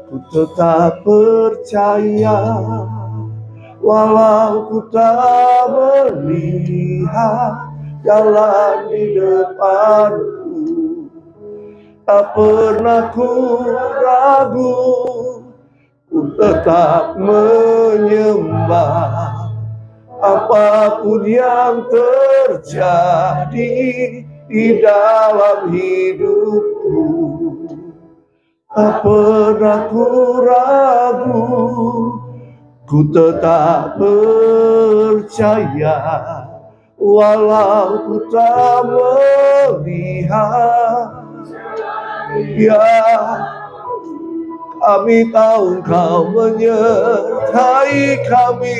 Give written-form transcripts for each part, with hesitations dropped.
Ku tetap percaya, walau ku tak melihat jalan di depanku. Tak pernah ku ragu, ku tetap menyembah. Apapun yang terjadi di dalam hidupku, tak pernah ku ragu, ku tetap percaya, walau ku tak melihat. Ya, kami tahu Kau menyertai kami,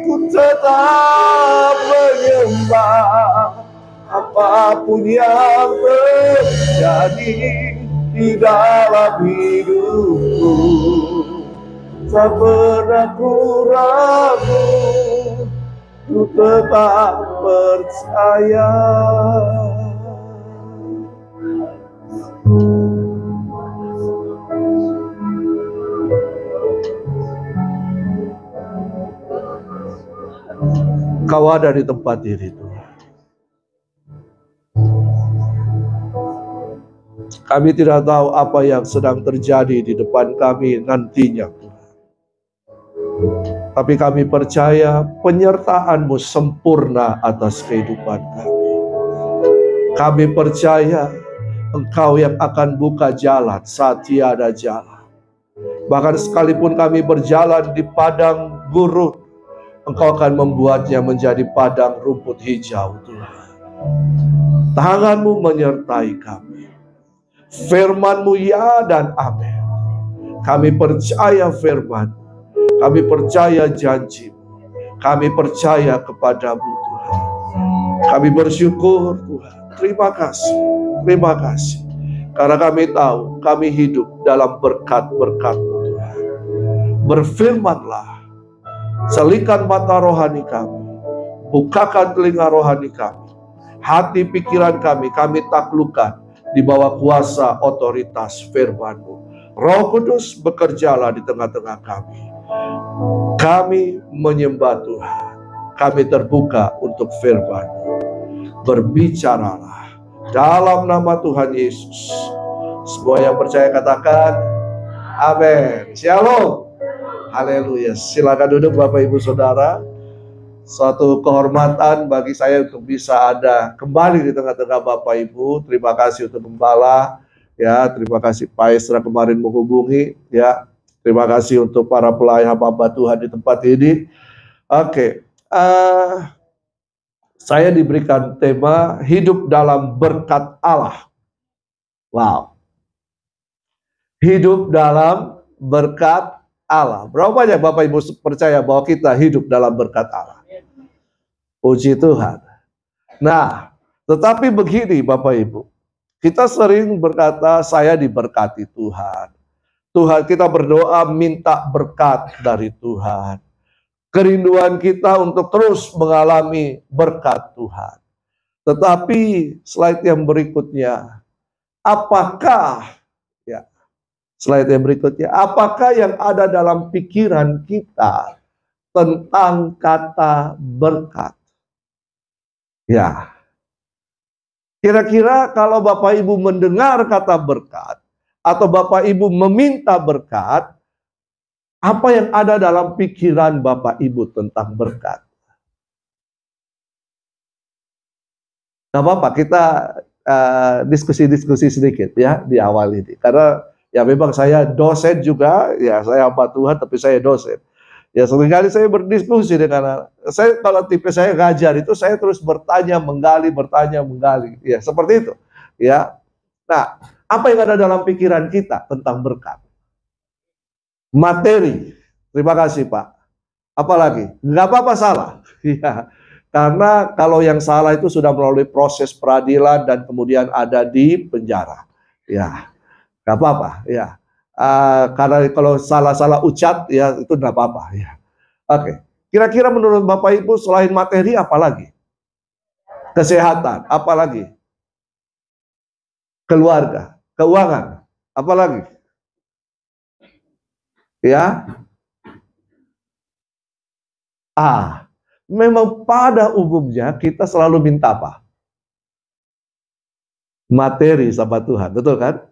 ku tetap menyembah. Apapun yang terjadi di dalam hidupku, tak pernah ku ragu, ku tetap percaya. Kau ada di tempat ini, Tuhan. Kami tidak tahu apa yang sedang terjadi di depan kami nantinya, Tuhan. Tapi kami percaya penyertaan-Mu sempurna atas kehidupan kami. Kami percaya Engkau yang akan buka jalan saat tiada jalan. Bahkan sekalipun kami berjalan di padang gurun, Engkau akan membuatnya menjadi padang rumput hijau, Tuhan. Tangan-Mu menyertai kami. Firman-Mu ya dan amin. Kami percaya firman, kami percaya janji, kami percaya kepadamu, Tuhan. Kami bersyukur, Tuhan. Terima kasih. Karena kami tahu kami hidup dalam berkat-berkat-Mu, Tuhan. Berfirmanlah, selikan mata rohani kami, bukakan telinga rohani kami, hati pikiran kami taklukkan di bawah kuasa otoritas firman-Mu. Roh Kudus bekerjalah di tengah-tengah kami. Kami menyembah Tuhan. Kami terbuka untuk firman-Mu. Berbicaralah dalam nama Tuhan Yesus. Semua yang percaya katakan amin. Shalom. Haleluya. Silakan duduk Bapak Ibu Saudara. Suatu kehormatan bagi saya untuk bisa ada kembali di tengah-tengah Bapak Ibu. Terima kasih untuk Gembala, ya. Terima kasih Pak Esra kemarin menghubungi, ya. Terima kasih untuk para pelayan hamba Tuhan di tempat ini. Oke, saya diberikan tema hidup dalam berkat Allah. Wow, hidup dalam berkat Allah. Berapa banyak Bapak Ibu percaya bahwa kita hidup dalam berkat Allah? Puji Tuhan. Nah, tetapi begini Bapak Ibu, kita sering berkata saya diberkati Tuhan. Tuhan, kita berdoa minta berkat dari Tuhan. Kerinduan kita untuk terus mengalami berkat Tuhan. Tetapi slide yang berikutnya, apakah yang ada dalam pikiran kita tentang kata berkat? Ya, kira-kira kalau Bapak Ibu mendengar kata berkat, atau Bapak Ibu meminta berkat, apa yang ada dalam pikiran Bapak Ibu tentang berkat? Gak apa-apa, kita diskusi-diskusi sedikit ya di awal ini. Karena ya memang saya dosen juga, ya saya hamba Tuhan tapi saya dosen. Ya seringkali saya berdiskusi dengan saya, kalau tipe saya ngajar itu saya terus bertanya menggali. Ya seperti itu. Ya. Nah, apa yang ada dalam pikiran kita tentang berkat? Materi. Terima kasih Pak. Apalagi? Nggak apa-apa salah. Ya. Karena kalau yang salah itu sudah melalui proses peradilan dan kemudian ada di penjara. Ya. Nggak apa-apa. Ya. Karena kalau salah-salah ucat ya itu tidak apa-apa ya. Oke. Kira-kira menurut Bapak Ibu selain materi apa lagi? Kesehatan, apa lagi? Keluarga, keuangan, apa lagi? Ya. Memang pada umumnya kita selalu minta apa? Materi sama Tuhan, betul kan?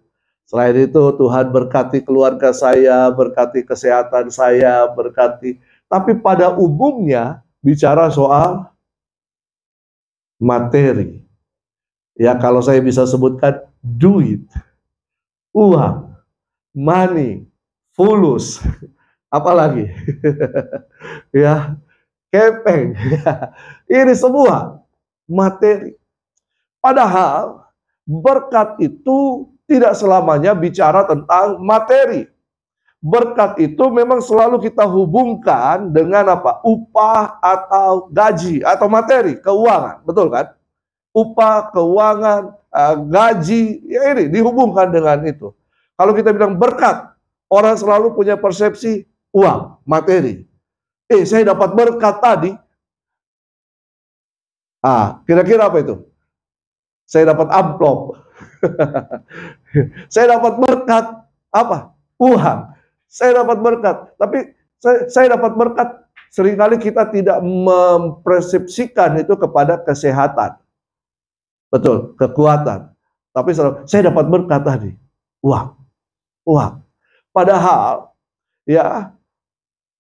Selain itu Tuhan berkati keluarga saya, berkati kesehatan saya, berkati. Tapi pada umumnya bicara soal materi. Ya kalau saya bisa sebutkan duit, uang, money, fulus, apalagi ya kepeng. Ini semua materi. Padahal berkat itu tidak selamanya bicara tentang materi. Berkat itu memang selalu kita hubungkan dengan apa? Upah atau gaji atau materi, keuangan, betul kan? Upah, keuangan, gaji, ya ini dihubungkan dengan itu. Kalau kita bilang berkat, orang selalu punya persepsi uang, materi. Saya dapat berkat tadi. Kira-kira apa itu? Saya dapat amplop. Saya dapat berkat apa? Uang. Saya dapat berkat. Tapi saya dapat berkat. Seringkali kita tidak mempersepsikan itu kepada kesehatan. Betul, kekuatan. Tapi saya dapat berkat tadi. Uang. Padahal ya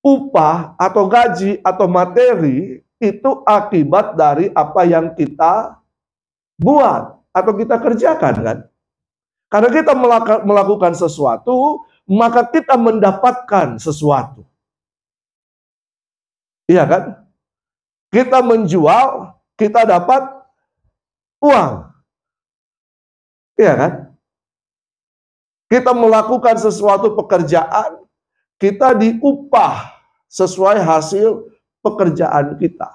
upah atau gaji atau materi itu akibat dari apa yang kita buat atau kita kerjakan kan. Karena kita melakukan sesuatu, maka kita mendapatkan sesuatu. Iya kan? Kita menjual, kita dapat uang. Iya kan? Kita melakukan sesuatu pekerjaan, kita diupah sesuai hasil pekerjaan kita.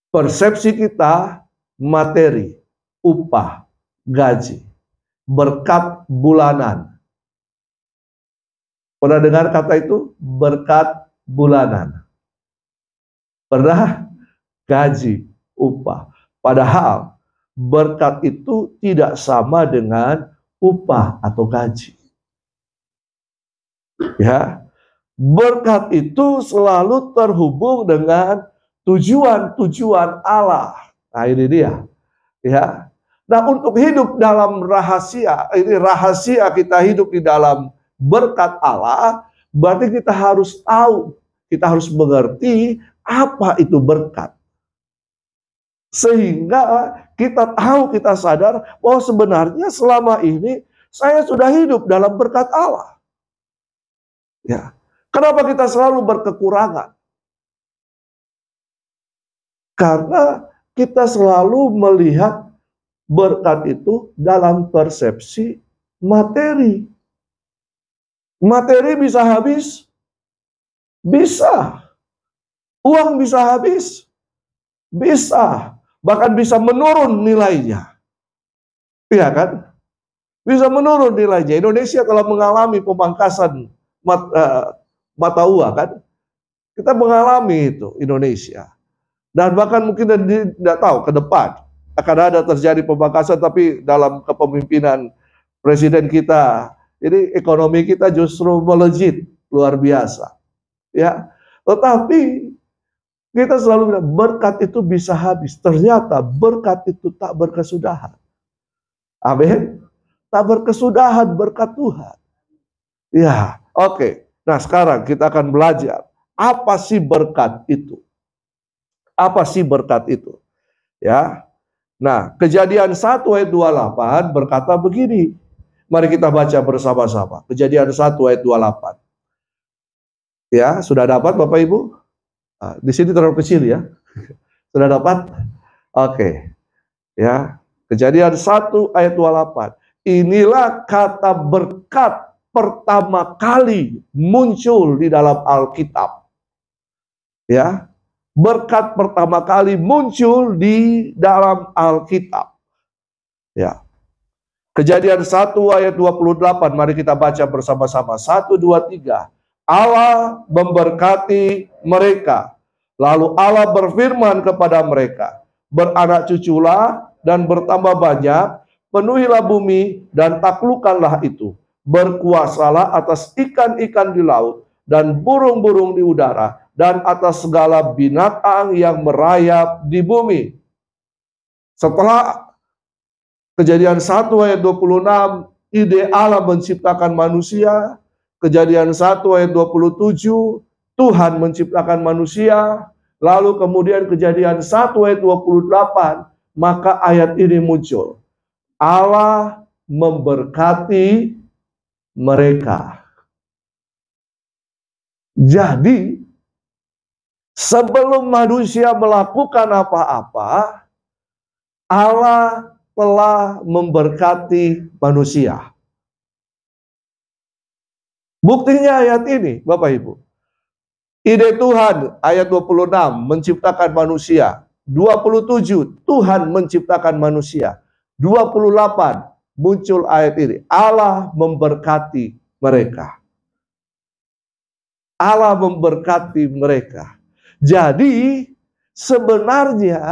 Persepsi kita materi, upah, gaji, berkat bulanan. Pernah dengar kata itu? Berkat bulanan. Pernah? Gaji, upah. Padahal berkat itu tidak sama dengan upah atau gaji. Ya, berkat itu selalu terhubung dengan tujuan-tujuan Allah. Nah, ini dia. Ya. Nah, untuk hidup dalam rahasia, ini rahasia kita hidup di dalam berkat Allah, berarti kita harus tahu, kita harus mengerti apa itu berkat. Sehingga kita tahu, kita sadar bahwa sebenarnya selama ini saya sudah hidup dalam berkat Allah. Ya. Kenapa kita selalu berkekurangan? Karena kita selalu melihat berkat itu dalam persepsi materi. Materi bisa habis? Bisa. Uang bisa habis? Bisa. Bahkan bisa menurun nilainya. Iya kan? Bisa menurun nilainya. Indonesia telah mengalami pemangkasan mata uang kan? Kita mengalami itu Indonesia. Dan bahkan mungkin tidak tahu ke depan akan ada terjadi pemangkasan, tapi dalam kepemimpinan presiden kita, ini ekonomi kita justru melejit luar biasa. Ya, tetapi kita selalu bilang berkat itu bisa habis. Ternyata berkat itu tak berkesudahan. Amin. Tak berkesudahan berkat Tuhan. Ya, oke. Nah, sekarang kita akan belajar apa sih berkat itu? Apa sih berkat itu? Ya. Nah, Kejadian 1 ayat 28 berkata begini. Mari kita baca bersama-sama. Kejadian 1 ayat 28. Ya, sudah dapat Bapak Ibu? Di sini terlalu kecil ya. Sudah dapat? Oke. Ya. Kejadian 1 ayat 28. Inilah kata berkat pertama kali muncul di dalam Alkitab. Ya. Berkat pertama kali muncul di dalam Alkitab. Ya. Kejadian 1 ayat 28. Mari kita baca bersama-sama. 1, 2, 3. Allah memberkati mereka. Lalu Allah berfirman kepada mereka, beranak cuculah dan bertambah banyak, penuhilah bumi dan taklukkanlah itu. berkuasalah atas ikan-ikan di laut dan burung-burung di udara dan atas segala binatang yang merayap di bumi. Setelah Kejadian 1 ayat 26, ide Allah menciptakan manusia. Kejadian 1 ayat 27, Tuhan menciptakan manusia. Lalu kemudian Kejadian 1 ayat 28, maka ayat ini muncul. Allah memberkati mereka. Jadi, sebelum manusia melakukan apa-apa, Allah telah memberkati manusia. Buktinya ayat ini, Bapak Ibu. Ide Tuhan, ayat 26, menciptakan manusia. 27, Tuhan menciptakan manusia. 28, muncul ayat ini. Allah memberkati mereka. Allah memberkati mereka. Jadi, sebenarnya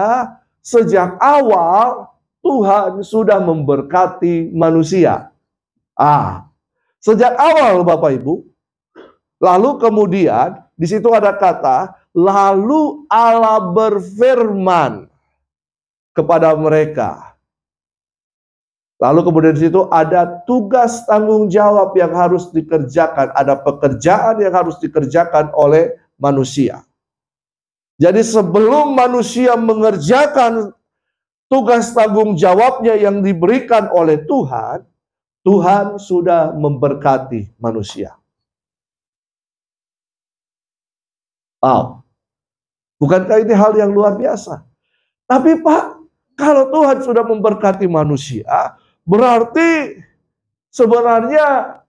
sejak awal Tuhan sudah memberkati manusia. Sejak awal Bapak Ibu. Lalu kemudian di situ ada kata, lalu Allah berfirman kepada mereka. Lalu kemudian di situ ada tugas tanggung jawab yang harus dikerjakan, ada pekerjaan yang harus dikerjakan oleh manusia. Jadi sebelum manusia mengerjakan tugas tanggung jawabnya yang diberikan oleh Tuhan, Tuhan sudah memberkati manusia. Bukankah ini hal yang luar biasa? Tapi Pak, kalau Tuhan sudah memberkati manusia, berarti sebenarnya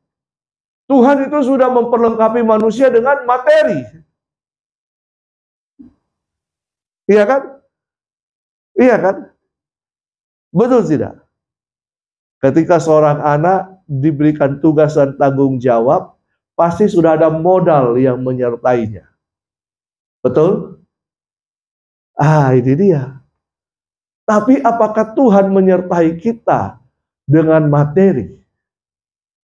Tuhan itu sudah memperlengkapi manusia dengan materi. Iya kan? Iya kan? Betul tidak? Ketika seorang anak diberikan tugas dan tanggung jawab, pasti sudah ada modal yang menyertainya. Betul? Ini dia. Tapi apakah Tuhan menyertai kita dengan materi?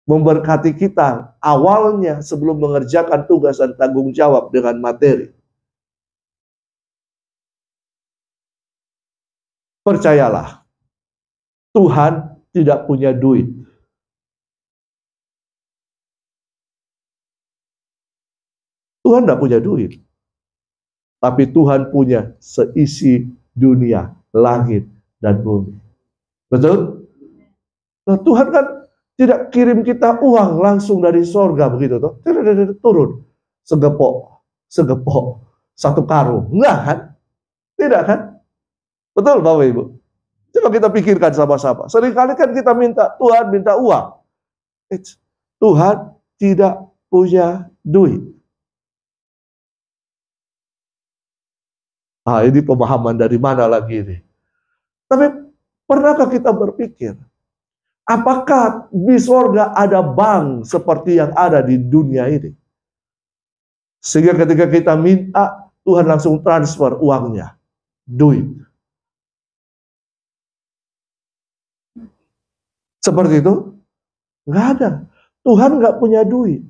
Memberkati kita awalnya sebelum mengerjakan tugas dan tanggung jawab dengan materi. Percayalah, Tuhan tidak punya duit. Tuhan tidak punya duit. Tapi Tuhan punya seisi dunia, langit, dan bumi. Betul? Nah, Tuhan kan tidak kirim kita uang langsung dari sorga begitu toh. Turun. Segepok, satu karung. Enggak kan? Tidak kan? Betul Bapak Ibu? Coba kita pikirkan sama-sama. Seringkali kan kita minta, Tuhan minta uang. Tuhan tidak punya duit. Ini pemahaman dari mana lagi ini? Tapi pernahkah kita berpikir, apakah di sorga ada bank seperti yang ada di dunia ini? Sehingga ketika kita minta, Tuhan langsung transfer uangnya. Duit. Seperti itu? Nggak ada. Tuhan nggak punya duit.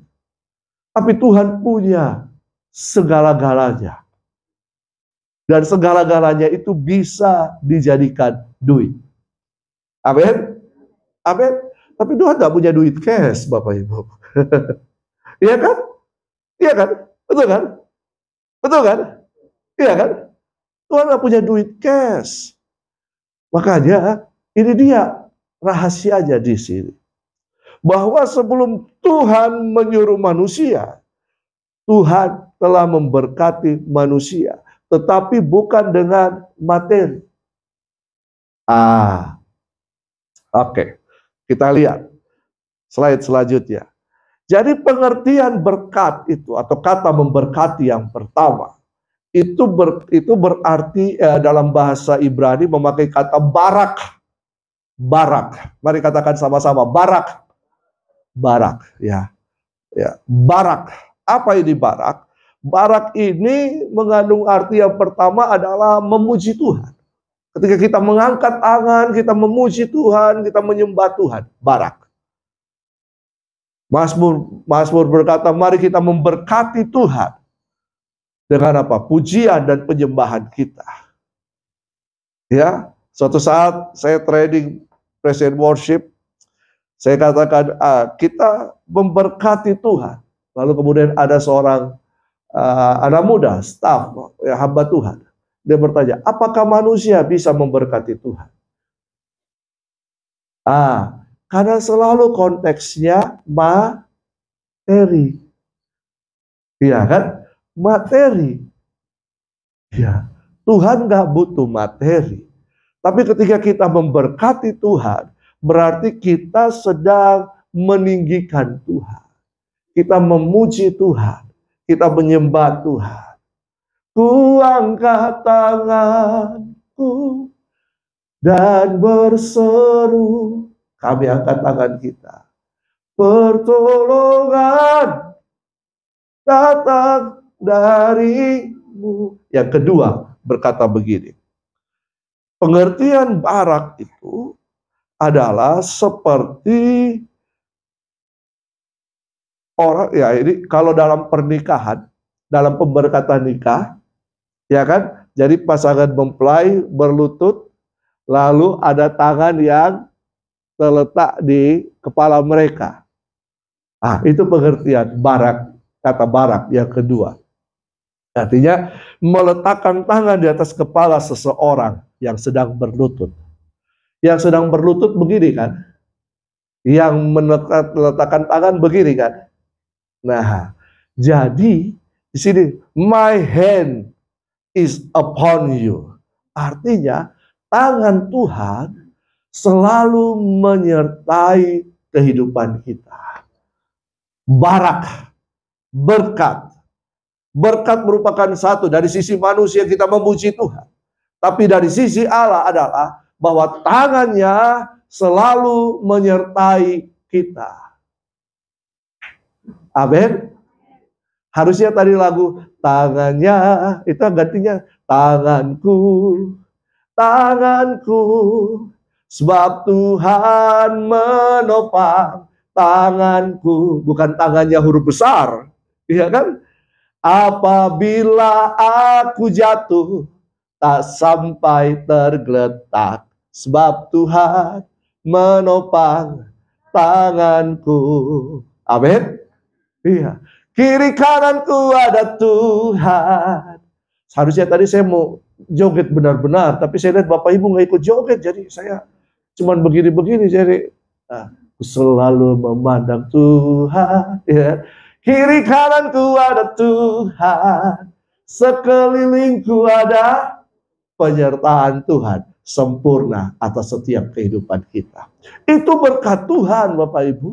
Tapi Tuhan punya segala-galanya. Dan segala-galanya itu bisa dijadikan duit. Amin? Amin? Tapi Tuhan nggak punya duit cash, Bapak Ibu. Iya kan? Iya kan? Betul kan? Betul kan? Iya kan? Tuhan nggak punya duit cash. Makanya ini dia rahasianya di sini. Bahwa sebelum Tuhan menyuruh manusia, Tuhan telah memberkati manusia. Tetapi bukan dengan materi. Oke. Kita lihat slide selanjutnya. Jadi pengertian berkat itu atau kata memberkati yang pertama itu berarti dalam bahasa Ibrani memakai kata barak. Barak. Mari katakan sama-sama barak. Barak ya. Barak. Apa ini barak? Barak ini mengandung arti yang pertama adalah memuji Tuhan. Ketika kita mengangkat tangan, kita memuji Tuhan, kita menyembah Tuhan. Barak. Mazmur berkata, mari kita memberkati Tuhan dengan apa? Pujian dan penyembahan kita. Ya, suatu saat saya training Present Worship, saya katakan kita memberkati Tuhan. Lalu kemudian ada seorang anak muda, staff, hamba Tuhan. Dia bertanya, apakah manusia bisa memberkati Tuhan? Karena selalu konteksnya materi. Iya kan? Materi. Ya, Tuhan nggak butuh materi. Tapi ketika kita memberkati Tuhan, berarti kita sedang meninggikan Tuhan. Kita memuji Tuhan. Kita menyembah Tuhan. Ku angkat tanganku dan berseru. Kami angkat tangan kita. Pertolongan datang darimu. Yang kedua berkata begini. Pengertian barak itu adalah seperti orang, ya ini kalau dalam pernikahan, dalam pemberkatan nikah, ya kan? Jadi pasangan mempelai berlutut, lalu ada tangan yang terletak di kepala mereka. Itu pengertian barak, kata barak yang kedua. Artinya meletakkan tangan di atas kepala seseorang yang sedang berlutut. Yang sedang berlutut begini kan? Yang meletakkan tangan begini kan? Nah, jadi di sini my hand is upon you. Artinya tangan Tuhan selalu menyertai kehidupan kita. Barak, berkat. Berkat merupakan satu dari sisi manusia kita memuji Tuhan. Tapi dari sisi Allah adalah bahwa tangannya selalu menyertai kita. Amin. Harusnya tadi lagu tangannya itu gantinya tanganku, tanganku, sebab Tuhan menopang tanganku. Bukan tangannya huruf besar, iya kan? Apabila aku jatuh, tak sampai tergeletak, sebab Tuhan menopang tanganku. Amin. Iya. Kiri kananku ada Tuhan. Seharusnya tadi saya mau joget benar-benar, tapi saya lihat Bapak Ibu nggak ikut joget, jadi saya cuman begini-begini. Jadi aku selalu memandang Tuhan. Ya. Kiri kananku ada Tuhan, sekelilingku ada penyertaan Tuhan sempurna atas setiap kehidupan kita. Itu berkat Tuhan, Bapak Ibu.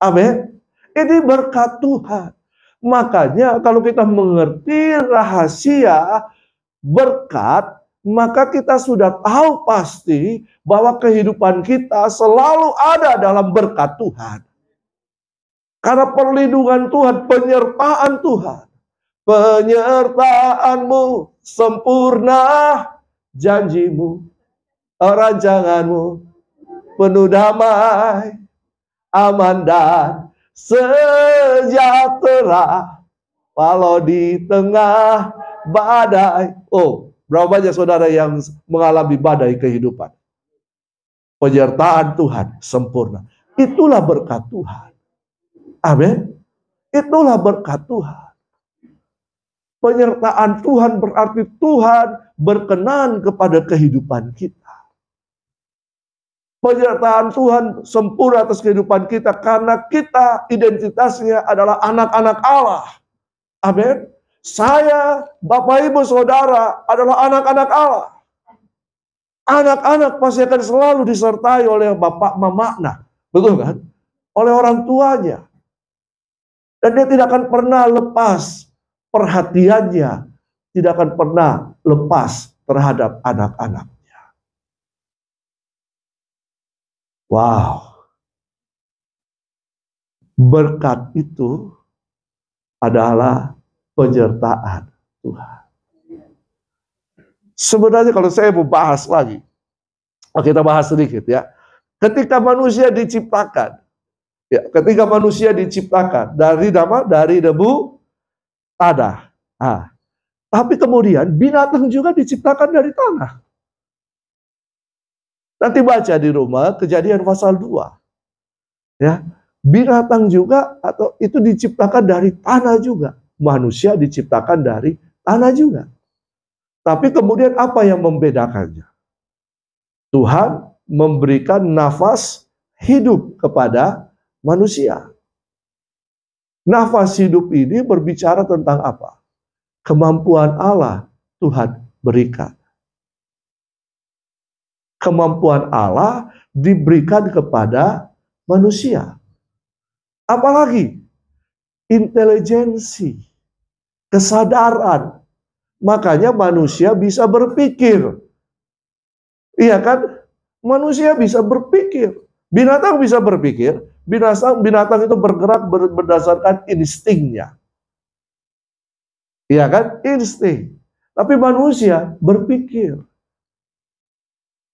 Amin. Ini berkat Tuhan. Makanya kalau kita mengerti rahasia berkat, maka kita sudah tahu pasti bahwa kehidupan kita selalu ada dalam berkat Tuhan. Karena perlindungan Tuhan, penyertaan Tuhan. Penyertaanmu sempurna, janjimu, rancanganmu penuh damai, aman dan sejahtera walau di tengah badai. Berapa banyak saudara yang mengalami badai kehidupan? Penyertaan Tuhan sempurna. Itulah berkat Tuhan. Amin. Itulah berkat Tuhan. Penyertaan Tuhan berarti Tuhan berkenan kepada kehidupan kita. Penyertaan Tuhan sempurna atas kehidupan kita karena kita identitasnya adalah anak-anak Allah. Amin. Saya, Bapak Ibu Saudara adalah anak-anak Allah. Anak-anak pasti akan selalu disertai oleh bapak mamanya. Betul kan? Oleh orang tuanya. Dan dia tidak akan pernah lepas perhatiannya. Tidak akan pernah lepas terhadap anak-anaknya. Wow. Berkat itu adalah penyertaan Tuhan. Sebenarnya kalau saya mau bahas lagi, kita bahas sedikit ya. Ketika manusia diciptakan, Ya, ketika manusia diciptakan dari debu tanah. Nah, tapi kemudian binatang juga diciptakan dari tanah. Nanti baca di rumah Kejadian pasal 2. Ya, binatang juga atau itu diciptakan dari tanah juga. Manusia diciptakan dari tanah juga. Tapi kemudian apa yang membedakannya? Tuhan memberikan nafas hidup kepada manusia. Nafas hidup ini berbicara tentang apa? Kemampuan Allah Tuhan berikan. Kemampuan Allah diberikan kepada manusia. Apalagi intelijensi, kesadaran. Makanya manusia bisa berpikir. Iya kan? Manusia bisa berpikir. Binatang bisa berpikir. Binatang itu bergerak berdasarkan instingnya. Iya kan? Insting. Tapi manusia berpikir.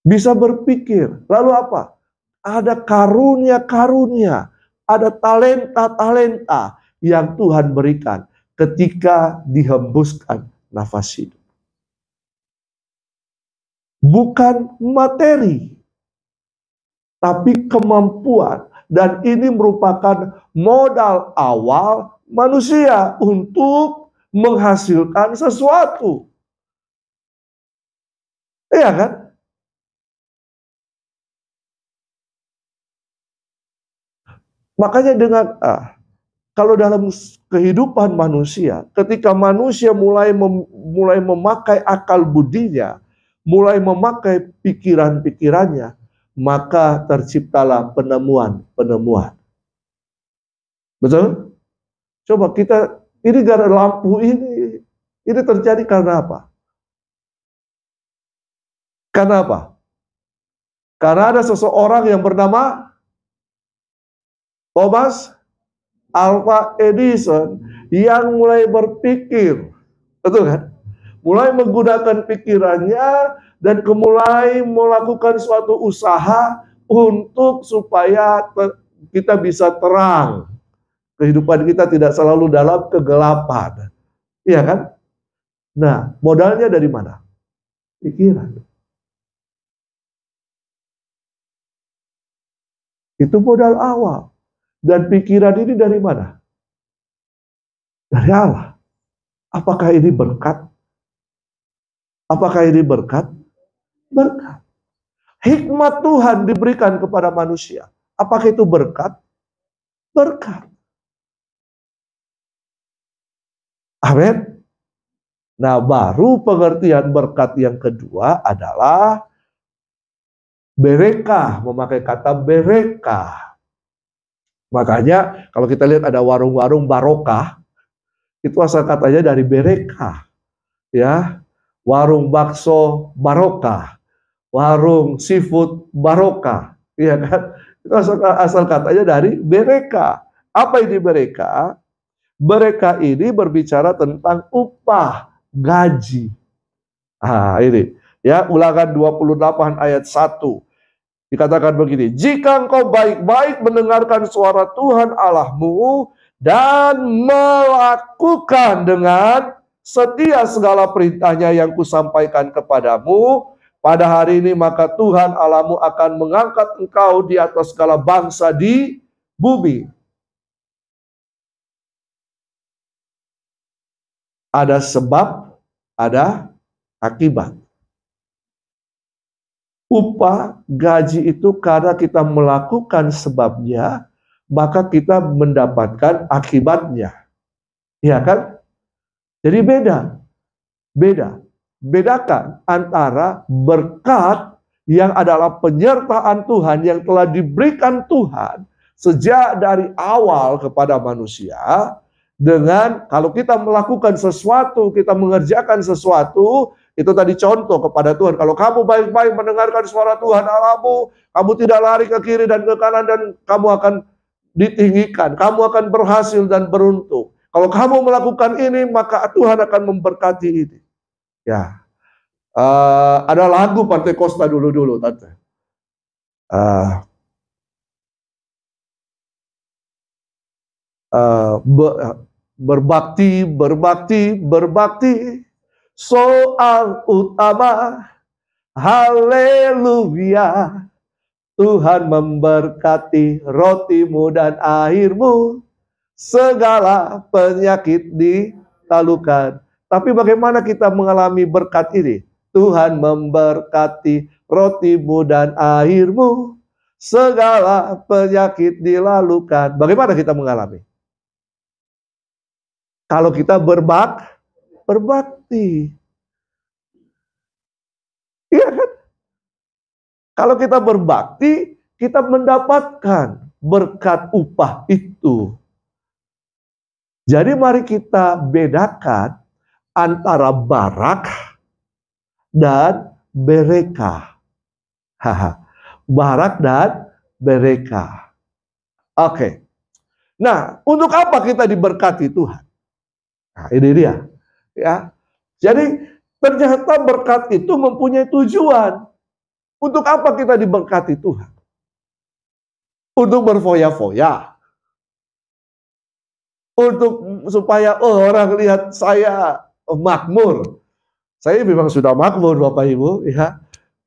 Bisa berpikir. Lalu apa? Ada karunia-karunia. Ada talenta-talenta yang Tuhan berikan ketika dihembuskan nafas hidup. Bukan materi, tapi kemampuan. Dan ini merupakan modal awal manusia untuk menghasilkan sesuatu. Iya kan? Makanya kalau dalam kehidupan manusia, ketika manusia mulai memakai akal budinya, mulai memakai pikiran-pikirannya, maka terciptalah penemuan-penemuan. Betul? Coba ini gara lampu ini terjadi karena apa? Karena apa? Karena ada seseorang yang bernama Thomas Alva Edison yang mulai berpikir, betul kan? Mulai menggunakan pikirannya dan mulai melakukan suatu usaha untuk supaya kita bisa terang. Kehidupan kita tidak selalu dalam kegelapan. Iya kan? Nah, modalnya dari mana? Pikiran. Itu modal awal. Dan pikiran ini dari mana? Dari Allah. Apakah ini berkat? Apakah ini berkat? Berkat. Hikmat Tuhan diberikan kepada manusia. Apakah itu berkat? Berkat. Amin. Nah, baru pengertian berkat yang kedua adalah berekah, memakai kata berekah. Makanya kalau kita lihat ada warung-warung barokah, itu asal katanya dari berekah. Ya, warung bakso barokah, warung seafood barokah, ya kan? Itu asal katanya dari berekah. Apa ini berekah? Berekah ini berbicara tentang upah, gaji. Ini ya, Ulangan 28 ayat 1. Dikatakan begini, jika engkau baik-baik mendengarkan suara Tuhan Allahmu dan melakukan dengan setia segala perintahnya yang kusampaikan kepadamu pada hari ini, maka Tuhan Allahmu akan mengangkat engkau di atas segala bangsa di bumi. Ada sebab, ada akibat. Upah, gaji itu karena kita melakukan sebabnya, maka kita mendapatkan akibatnya. Ya kan? Jadi bedakan antara berkat yang adalah penyertaan Tuhan yang telah diberikan Tuhan sejak dari awal kepada manusia, dengan kalau kita melakukan sesuatu, kita mengerjakan sesuatu. Itu tadi contoh kepada Tuhan. Kalau kamu baik-baik mendengarkan suara Tuhan Allahmu, kamu tidak lari ke kiri dan ke kanan, dan kamu akan ditinggikan. Kamu akan berhasil dan beruntung. Kalau kamu melakukan ini, maka Tuhan akan memberkati ini. Ya, ada lagu Pantai Costa dulu-dulu, tante. berbakti, soal utama, haleluya. Tuhan memberkati rotimu dan airmu, segala penyakit ditalukan. Tapi bagaimana kita mengalami berkat ini? Tuhan memberkati rotimu dan airmu, segala penyakit dilalukan. Bagaimana kita mengalami? Kalau kita berbakti. Iya kan? Kalau kita berbakti, kita mendapatkan berkat upah itu. Jadi mari kita bedakan antara barak dan bereka. Barak dan bereka. Oke. Nah, untuk apa kita diberkati Tuhan? Nah, ini dia. Ya. Jadi ternyata berkat itu mempunyai tujuan. Untuk apa kita diberkati Tuhan? Untuk berfoya-foya. Untuk supaya orang lihat saya makmur. Saya memang sudah makmur Bapak Ibu, ya.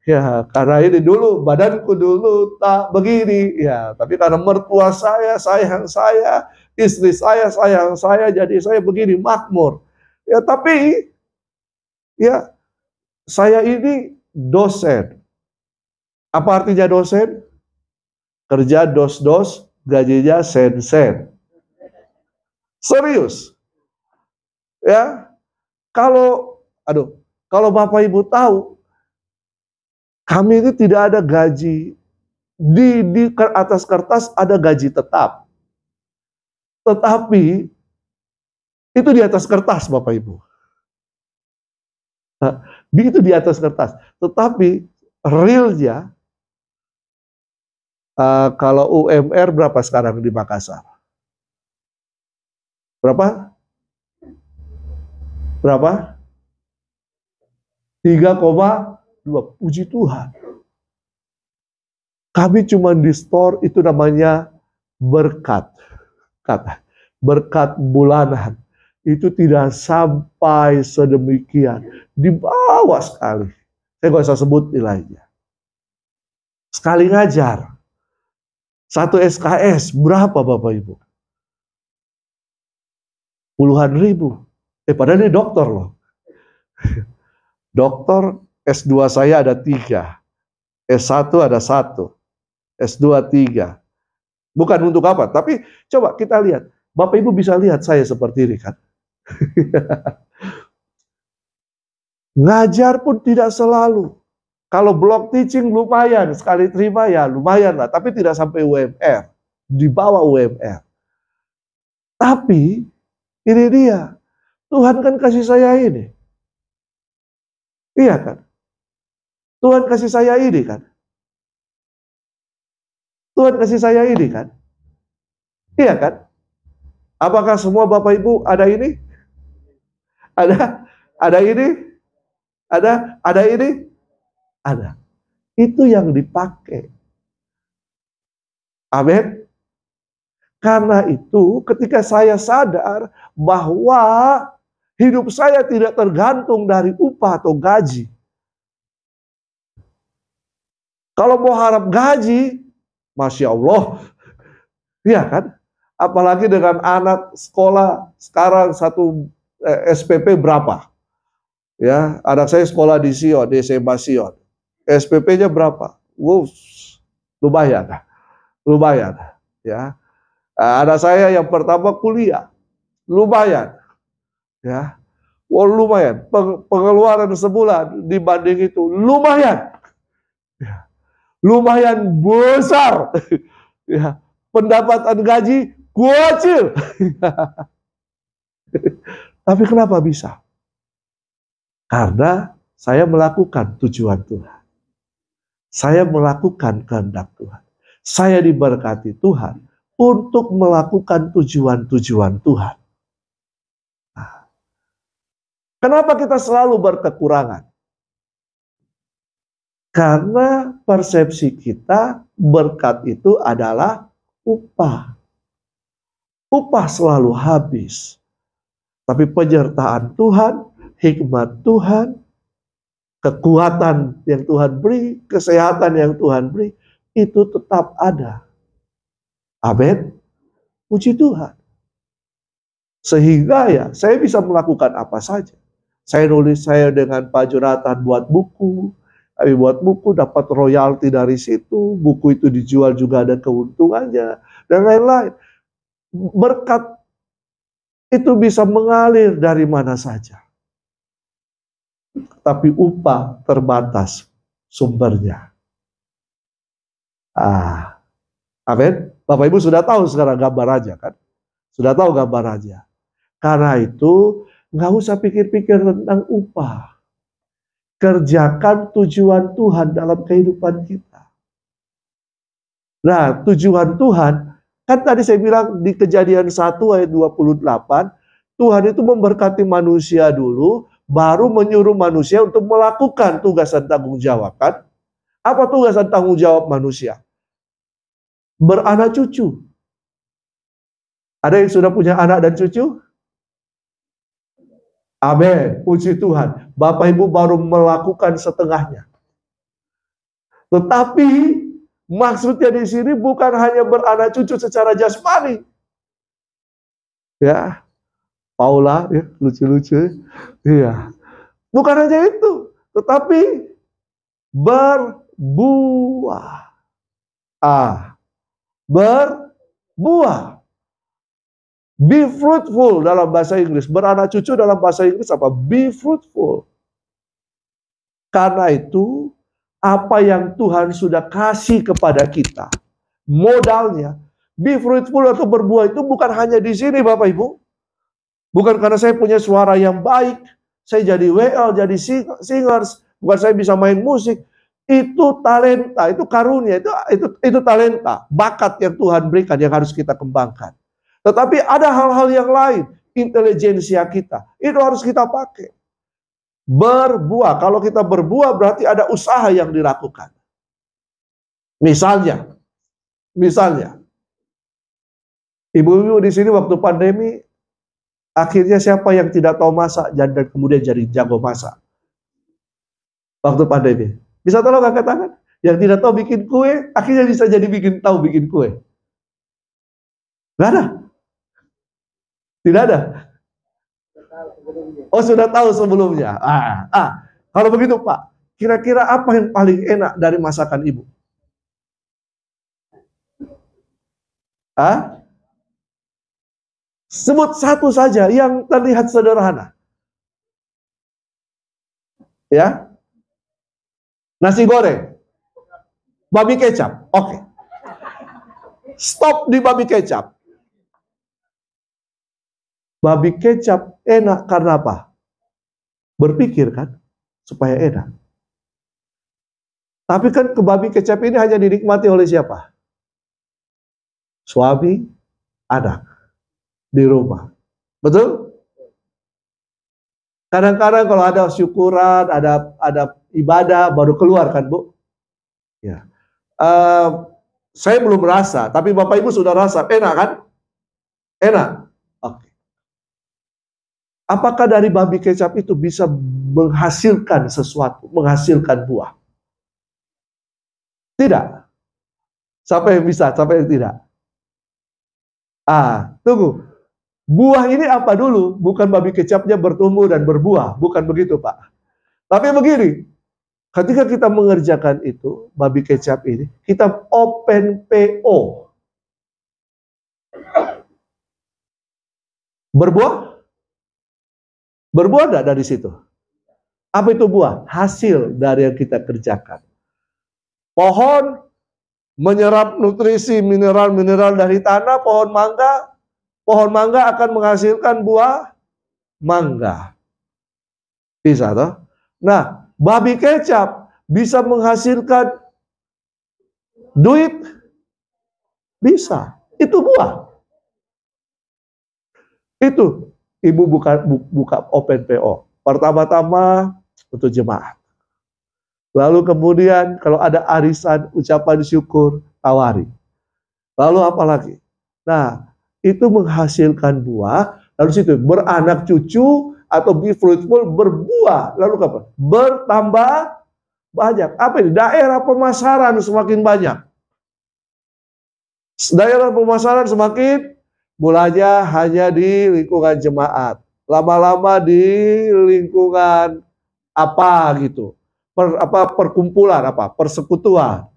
Ya, karena ini dulu badanku dulu tak begini, ya. Tapi karena mertua saya sayang saya, istri saya sayang saya, jadi saya begini makmur. Ya, tapi ya saya ini dosen. Apa artinya dosen? Kerja dos-dos, gajinya sen-sen. Serius. Ya. Kalau Bapak Ibu tahu, kami ini tidak ada gaji di atas kertas, ada gaji tetap. Tetapi itu di atas kertas Bapak Ibu. Nah, itu di atas kertas. Tetapi realnya kalau UMR berapa sekarang di Makassar? Berapa? 3,2. Puji Tuhan. Kami cuma di store itu namanya berkat. Berkat bulanan. Itu tidak sampai sedemikian. Di bawah sekali. Saya nggak usah sebut nilainya. Sekali ngajar. 1 SKS berapa Bapak Ibu? Puluhan ribu. Padahal ini dokter loh. Dokter S2 saya ada 3. S1 ada 1. S2 3. Bukan untuk apa, tapi coba kita lihat. Bapak Ibu bisa lihat saya seperti ini kan. Ngajar pun tidak selalu. Kalau block teaching lumayan, sekali terima ya lumayan lah, tapi tidak sampai UMR, di bawah UMR. Tapi ini dia, Tuhan kan kasih saya ini. Iya kan? Tuhan kasih saya ini kan? Tuhan kasih saya ini kan? Iya kan? Apakah semua Bapak Ibu ada ini? Ada ini? Ada ini? Ada. Itu yang dipakai. Amin. Karena itu ketika saya sadar bahwa hidup saya tidak tergantung dari upah atau gaji. Kalau mau harap gaji, Masya Allah. Iya kan? Apalagi dengan anak sekolah sekarang satu SPP berapa? Ya, anak saya sekolah di Sion, di SMA Sion. SPP-nya berapa? Wow, lumayan. Lumayan, ya. Anak saya yang pertama kuliah. Lumayan. Ya. Wow, lumayan. Pengeluaran sebulan dibanding itu lumayan. Ya. Lumayan besar. Ya. Pendapatan gaji kecil. Tapi kenapa bisa? Karena saya melakukan tujuan Tuhan. Saya melakukan kehendak Tuhan. Saya diberkati Tuhan untuk melakukan tujuan-tujuan Tuhan. Nah, kenapa kita selalu berkekurangan? Karena persepsi kita berkat itu adalah upah. upah selalu habis. Tapi penyertaan Tuhan, hikmat Tuhan, kekuatan yang Tuhan beri, kesehatan yang Tuhan beri, itu tetap ada. Amin. Puji Tuhan. Sehingga ya, saya bisa melakukan apa saja. Saya nulis, saya dengan Pak Jonathan buat buku. Kami buat buku, dapat royalti dari situ. Buku itu dijual juga ada keuntungannya. Dan lain-lain. Berkat itu bisa mengalir dari mana saja. Tapi upah terbatas sumbernya. Amin. Bapak Ibu sudah tahu sekarang gambar aja kan? Sudah tahu gambar aja. Karena itu nggak usah pikir-pikir tentang upah. Kerjakan tujuan Tuhan dalam kehidupan kita. Nah, tujuan Tuhan, kan tadi saya bilang di Kejadian 1 ayat 28, Tuhan itu memberkati manusia dulu, baru menyuruh manusia untuk melakukan tugas dan tanggung jawab kan? Apa tugas dan tanggung jawab manusia? Beranak cucu. Ada yang sudah punya anak dan cucu? Amin, puji Tuhan. Bapak Ibu baru melakukan setengahnya. Tetapi maksudnya di sini bukan hanya beranak cucu secara jasmani. Ya, Paula, ya, lucu-lucu. Iya, bukan hanya itu, tetapi berbuah. Berbuah. Be fruitful dalam bahasa Inggris. Beranak cucu dalam bahasa Inggris apa? Be fruitful. Karena itu, apa yang Tuhan sudah kasih kepada kita, modalnya, be fruitful atau berbuah itu bukan hanya di sini Bapak Ibu. Bukan karena saya punya suara yang baik, saya jadi WL, jadi singers, bukan saya bisa main musik. Itu talenta, itu karunia, itu talenta, bakat yang Tuhan berikan yang harus kita kembangkan. Tetapi ada hal-hal yang lain, intelijensia kita, itu harus kita pakai. Berbuah, kalau kita berbuah berarti ada usaha yang dilakukan. Misalnya, ibu-ibu di sini waktu pandemi, akhirnya siapa yang tidak tahu masak dan kemudian jadi jago masak? Waktu pandemi, bisa tolong angkat tangan? Yang tidak tahu bikin kue, akhirnya bisa jadi tahu bikin kue. Gak ada. Tidak ada. Oh, sudah tahu sebelumnya. Kalau begitu Pak, kira-kira apa yang paling enak dari masakan Ibu? Sebut satu saja yang terlihat sederhana. Ya. Nasi goreng. Babi kecap. Oke. Stop di babi kecap. Babi kecap enak karena apa? Berpikir kan, supaya enak. Tapi kan babi kecap ini hanya dinikmati oleh siapa? Suami, anak, di rumah. Betul? Kadang-kadang kalau ada syukuran, ada ibadah, baru keluar kan Bu? Ya. Saya belum rasa, tapi Bapak Ibu sudah rasa. Enak kan? Enak. Oke. Apakah dari babi kecap itu bisa menghasilkan sesuatu, menghasilkan buah? Tidak. Siapa yang bisa, siapa yang tidak? Tunggu. Buah ini apa dulu? Bukan babi kecapnya bertumbuh dan berbuah. Bukan begitu, Pak. Tapi begini, ketika kita mengerjakan itu, babi kecap ini, kita open PO. Berbuah? Berbuah enggak dari situ? Apa itu buah? Hasil dari yang kita kerjakan. Pohon menyerap nutrisi mineral-mineral dari tanah, pohon mangga akan menghasilkan buah mangga. Bisa toh? Nah, babi kecap bisa menghasilkan duit? Bisa. Itu buah. Itu Ibu buka open PO. Pertama-tama untuk jemaat. Lalu kemudian kalau ada arisan, ucapan syukur, tawari. Lalu apa lagi? Nah, itu menghasilkan buah, lalu situ beranak cucu atau be fruitful, berbuah, lalu apa? Bertambah banyak. Apa ini? Daerah pemasaran semakin banyak. Daerah pemasaran semakin mulanya hanya di lingkungan jemaat, lama-lama di lingkungan apa gitu, perkumpulan apa, persekutuan,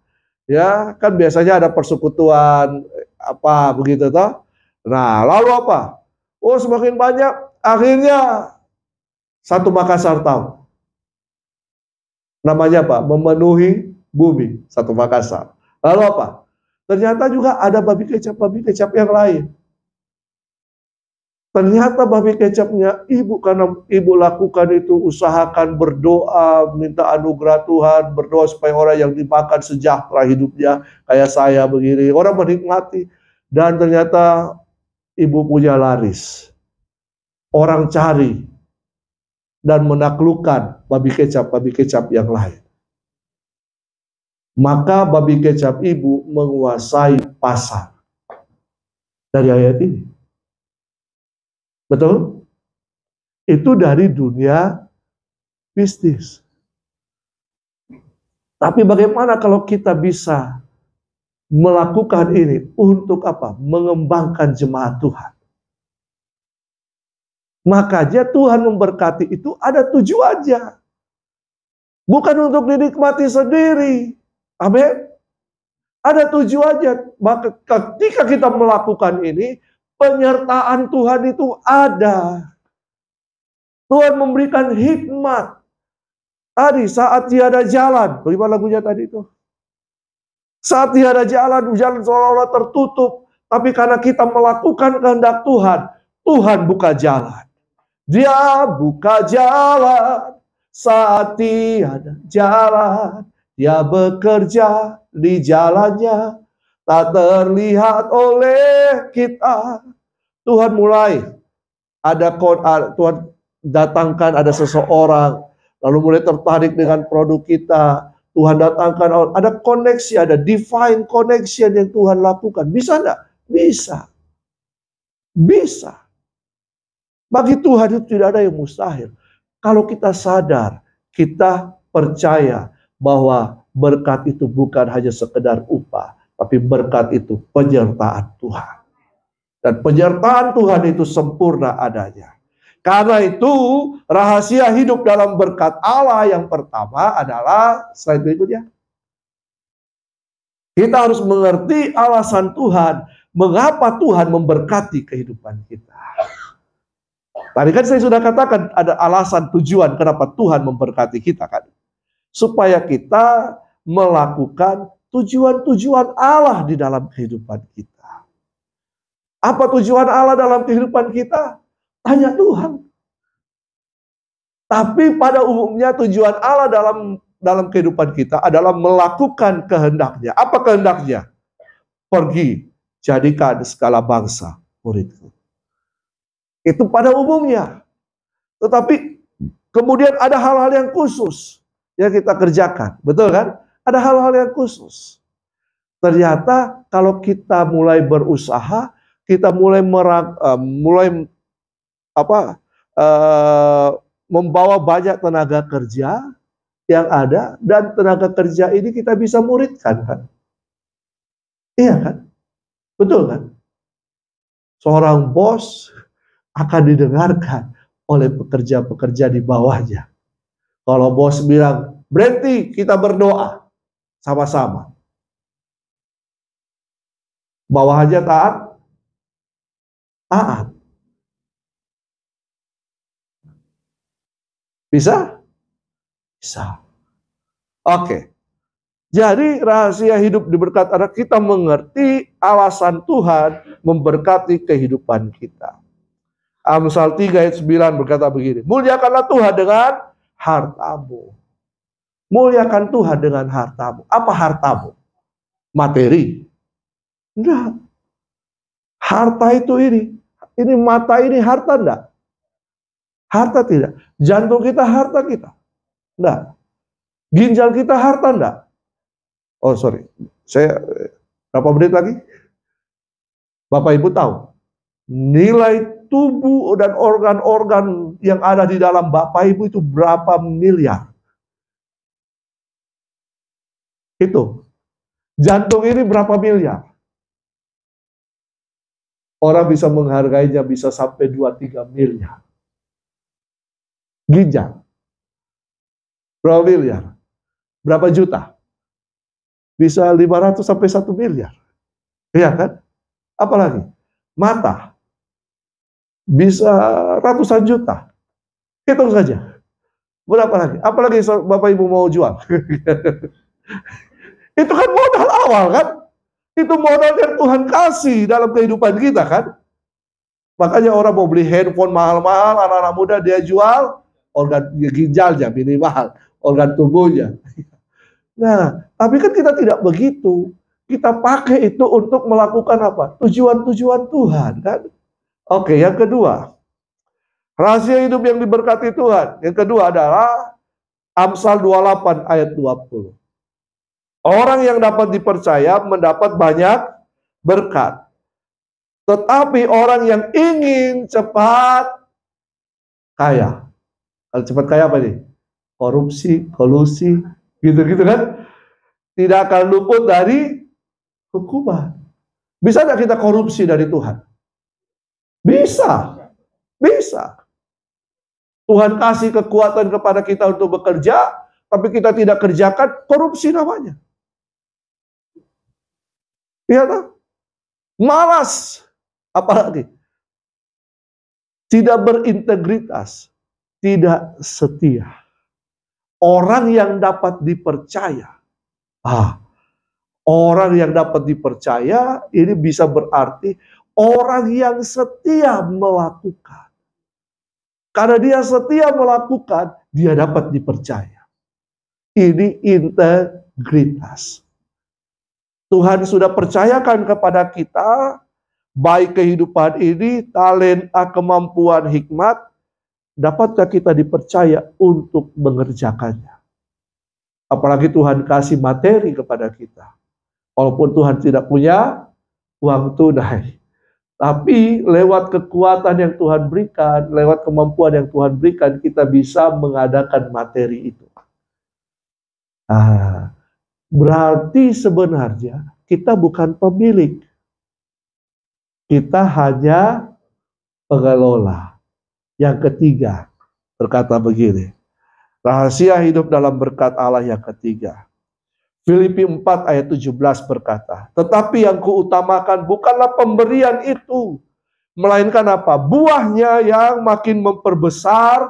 ya kan biasanya ada persekutuan apa begitu toh. Nah lalu apa? Oh semakin banyak, akhirnya satu Makassar tahu namanya apa? Memenuhi bumi, satu Makassar. Lalu apa? Ternyata juga ada babi kecap yang lain. Ternyata babi kecapnya ibu, karena ibu lakukan itu, usahakan berdoa, minta anugerah Tuhan, berdoa supaya orang yang dimakan sejahtera hidupnya, kayak saya begini, orang menikmati. Dan ternyata ibu punya laris. Orang cari dan menaklukkan babi kecap yang lain. Maka babi kecap ibu menguasai pasar. Dari ayat ini. Betul? Itu dari dunia bisnis. Tapi bagaimana kalau kita bisa melakukan ini untuk apa? Mengembangkan jemaat Tuhan. Makanya Tuhan memberkati itu ada tujuannya. Bukan untuk dinikmati sendiri. Amin. Ada tujuannya. Maka ketika kita melakukan ini, penyertaan Tuhan itu ada. Tuhan memberikan hikmat. Tadi saat tiada jalan, bagaimana lagunya tadi itu? Saat tiada jalan, jalan seolah-olah tertutup. Tapi karena kita melakukan kehendak Tuhan, Tuhan buka jalan. Dia buka jalan saat tiada jalan. Dia bekerja di jalannya, tak terlihat oleh kita. Tuhan mulai Tuhan datangkan ada seseorang, lalu mulai tertarik dengan produk kita. Tuhan datangkan, ada koneksi, ada divine connection yang Tuhan lakukan. Bisa enggak? Bisa. Bisa. Bagi Tuhan itu tidak ada yang mustahil. Kalau kita sadar, kita percaya bahwa berkat itu bukan hanya sekedar upah, tapi berkat itu penyertaan Tuhan. Dan penyertaan Tuhan itu sempurna adanya. Karena itu rahasia hidup dalam berkat Allah yang pertama adalah, slide berikutnya. Kita harus mengerti alasan Tuhan, mengapa Tuhan memberkati kehidupan kita. Tadi kan saya sudah katakan ada alasan tujuan kenapa Tuhan memberkati kita kan. Supaya kita melakukan tujuan-tujuan Allah di dalam kehidupan kita. Apa tujuan Allah dalam kehidupan kita? Tanya Tuhan. Tapi pada umumnya tujuan Allah dalam kehidupan kita adalah melakukan kehendaknya. Apa kehendaknya? Pergi, jadikan segala bangsa muridku. Itu pada umumnya. Tetapi kemudian ada hal-hal yang khusus yang kita kerjakan, betul kan? Ada hal-hal yang khusus. Ternyata kalau kita mulai berusaha, kita mulai membawa banyak tenaga kerja yang ada, dan tenaga kerja ini kita bisa muridkan kan? Iya kan? Betul kan? Seorang bos akan didengarkan oleh pekerja-pekerja di bawahnya. Kalau bos bilang, berhenti, kita berdoa sama-sama. Bawahannya taat? Taat. Bisa? Bisa. Oke. Jadi rahasia hidup diberkati adalah kita mengerti alasan Tuhan memberkati kehidupan kita. Amsal 3 ayat 9 berkata begini, muliakanlah Tuhan dengan hartamu. Muliakan Tuhan dengan hartamu. Apa hartamu? Materi? Enggak. Harta itu ini. Ini mata ini harta enggak? Harta tidak. Jantung kita harta kita? Enggak. Ginjal kita harta enggak? Oh sorry. Saya berapa menit lagi? Bapak Ibu tahu? Nilai tubuh dan organ-organ yang ada di dalam Bapak Ibu itu berapa miliar. Itu. Jantung ini berapa miliar. Orang bisa menghargainya bisa sampai 2-3 miliar. Ginjal. Berapa miliar? Berapa juta? Bisa 500 sampai 1 miliar. Iya kan? Apalagi? Mata. Bisa ratusan juta. Hitung saja. Berapa lagi? Apalagi Bapak Ibu mau jual? Itu kan modal awal kan? Itu modal yang Tuhan kasih dalam kehidupan kita kan? Makanya orang mau beli handphone mahal-mahal, anak-anak muda dia jual organ ginjalnya minimal, organ tubuhnya. Nah, tapi kan kita tidak begitu. Kita pakai itu untuk melakukan apa? Tujuan-tujuan Tuhan kan? Oke, yang kedua. Rahasia hidup yang diberkati Tuhan. Yang kedua adalah Amsal 28 ayat 20. Orang yang dapat dipercaya mendapat banyak berkat. Tetapi orang yang ingin cepat kaya. Kalau cepat kaya apa nih? Korupsi, kolusi, gitu-gitu kan? Tidak akan luput dari hukuman. Bisa tidak kita korupsi dari Tuhan? Bisa. Bisa. Tuhan kasih kekuatan kepada kita untuk bekerja, tapi kita tidak kerjakan, korupsi namanya. Iya tak? Malas. Apalagi? Tidak berintegritas. Tidak setia. Orang yang dapat dipercaya. Orang yang dapat dipercaya, ini bisa berarti orang yang setia melakukan. Karena dia setia melakukan, dia dapat dipercaya. Ini integritas. Tuhan sudah percayakan kepada kita, baik kehidupan ini, talenta, kemampuan, hikmat, dapatkah kita dipercaya untuk mengerjakannya? Apalagi Tuhan kasih materi kepada kita. Walaupun Tuhan tidak punya uang tunai. Tapi lewat kekuatan yang Tuhan berikan, lewat kemampuan yang Tuhan berikan, kita bisa mengadakan materi itu. Berarti sebenarnya kita bukan pemilik. Kita hanya pengelola. Yang ketiga, berkata begini. Rahasia hidup dalam berkat Allah yang ketiga. Filipi 4 ayat 17 berkata, tetapi yang kuutamakan bukanlah pemberian itu, melainkan apa? Buahnya yang makin memperbesar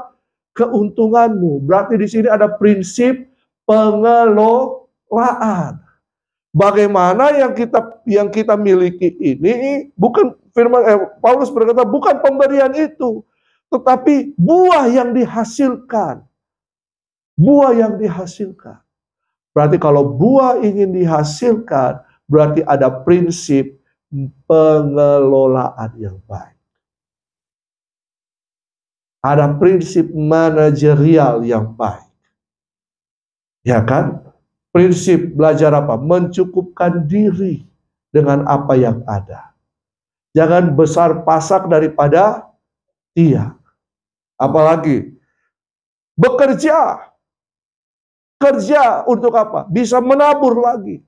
keuntunganmu. Berarti di sini ada prinsip pengelolaan. Bagaimana yang kita miliki ini bukan Paulus berkata bukan pemberian itu, tetapi buah yang dihasilkan. Buah yang dihasilkan. Berarti kalau buah ingin dihasilkan, berarti ada prinsip pengelolaan yang baik. Ada prinsip manajerial yang baik. Ya kan? Prinsip belajar apa? Mencukupkan diri dengan apa yang ada. Jangan besar pasak daripada tiang. Apalagi bekerja. Kerja untuk apa? Bisa menabur lagi.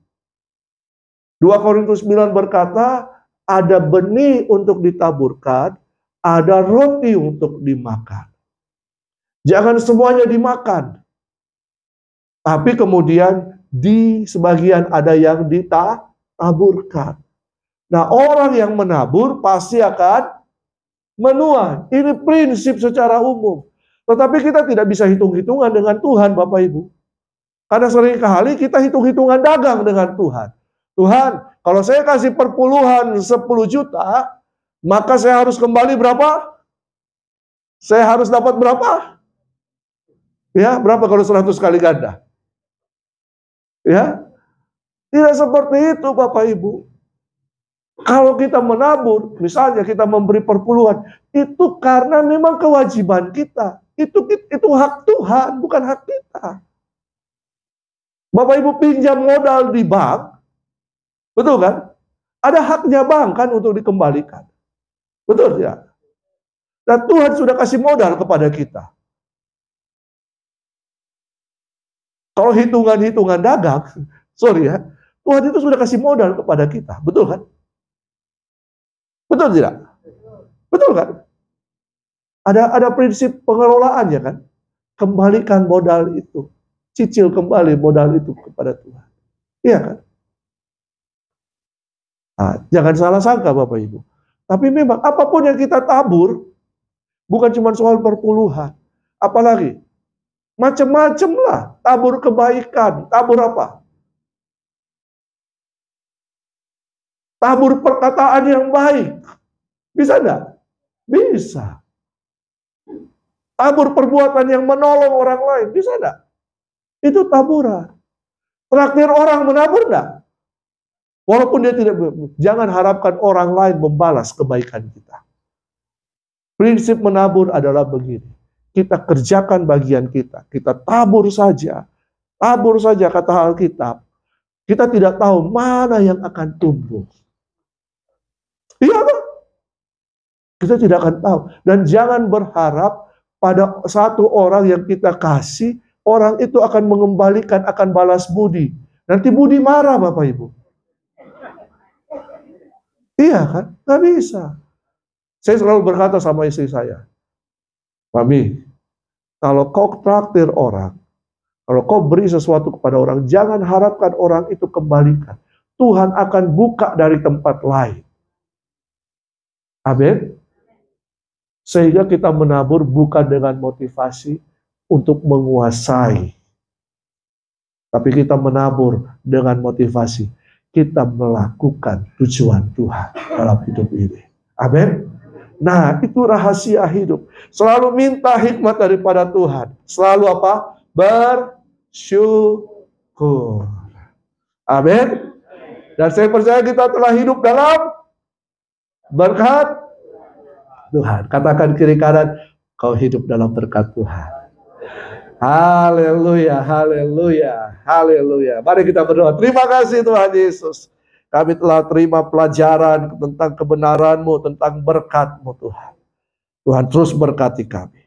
2 Korintus 9 berkata, ada benih untuk ditaburkan, ada roti untuk dimakan. Jangan semuanya dimakan. Tapi kemudian di sebagian ada yang ditaburkan. Nah, orang yang menabur pasti akan menuai. Ini prinsip secara umum. Tetapi kita tidak bisa hitung-hitungan dengan Tuhan, Bapak Ibu. Karena seringkali kita hitung-hitungan dagang dengan Tuhan. Tuhan, kalau saya kasih perpuluhan 10 juta, maka saya harus kembali berapa? Saya harus dapat berapa? Ya, berapa kalau 100 kali ganda? Ya, tidak seperti itu Bapak Ibu. Kalau kita menabur, misalnya kita memberi perpuluhan, itu karena memang kewajiban kita. Itu hak Tuhan, bukan hak kita. Bapak Ibu pinjam modal di bank, betul kan? Ada haknya bank kan untuk dikembalikan. Betul ya? Dan Tuhan sudah kasih modal kepada kita. Kalau hitungan-hitungan dagang, sorry ya, Tuhan itu sudah kasih modal kepada kita. Betul kan? Betul tidak? Betul kan? Ada prinsip pengelolaannya kan? Kembalikan modal itu. Cicil kembali modal itu kepada Tuhan. Iya kan? Nah, jangan salah sangka Bapak Ibu. Tapi memang apapun yang kita tabur, bukan cuma soal perpuluhan. Apalagi, macam-macam lah. Tabur kebaikan. Tabur apa? Tabur perkataan yang baik. Bisa enggak? Bisa. Tabur perbuatan yang menolong orang lain. Bisa enggak? Itu taburan. Traktir orang menabur enggak? Walaupun dia tidak, jangan harapkan orang lain membalas kebaikan kita. Prinsip menabur adalah begini. Kita kerjakan bagian kita. Kita tabur saja. Tabur saja kata Alkitab. Kita tidak tahu mana yang akan tumbuh. Iya kan? Kita tidak akan tahu. Dan jangan berharap pada satu orang yang kita kasih, orang itu akan mengembalikan, akan balas budi. Nanti budi marah Bapak Ibu. Iya kan? Nggak bisa. Saya selalu berkata sama istri saya, Mami, kalau kau traktir orang, kalau kau beri sesuatu kepada orang, jangan harapkan orang itu kembalikan. Tuhan akan buka dari tempat lain. Amin. Sehingga kita menabur bukan dengan motivasi untuk menguasai. Tapi kita menabur dengan motivasi. Kita melakukan tujuan Tuhan dalam hidup ini. Amin. Nah, itu rahasia hidup. Selalu minta hikmat daripada Tuhan. Selalu apa? Bersyukur. Amin. Dan saya percaya kita telah hidup dalam berkat Tuhan. Katakan kiri kanan, kau hidup dalam berkat Tuhan. Haleluya, haleluya, haleluya. Mari kita berdoa. Terima kasih Tuhan Yesus. Kami telah terima pelajaran tentang kebenaran-Mu, tentang berkat-Mu Tuhan. Tuhan terus berkati kami.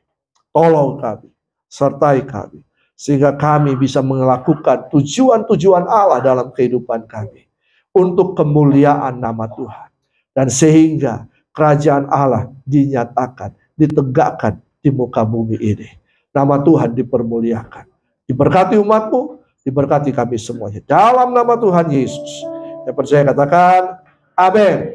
Tolong kami, sertai kami. Sehingga kami bisa melakukan tujuan-tujuan Allah dalam kehidupan kami. Untuk kemuliaan nama Tuhan. Dan sehingga kerajaan Allah dinyatakan, ditegakkan di muka bumi ini. Nama Tuhan dipermuliakan. Diberkati umat-Mu, diberkati kami semuanya. Dalam nama Tuhan Yesus. Yang percaya katakan, amin.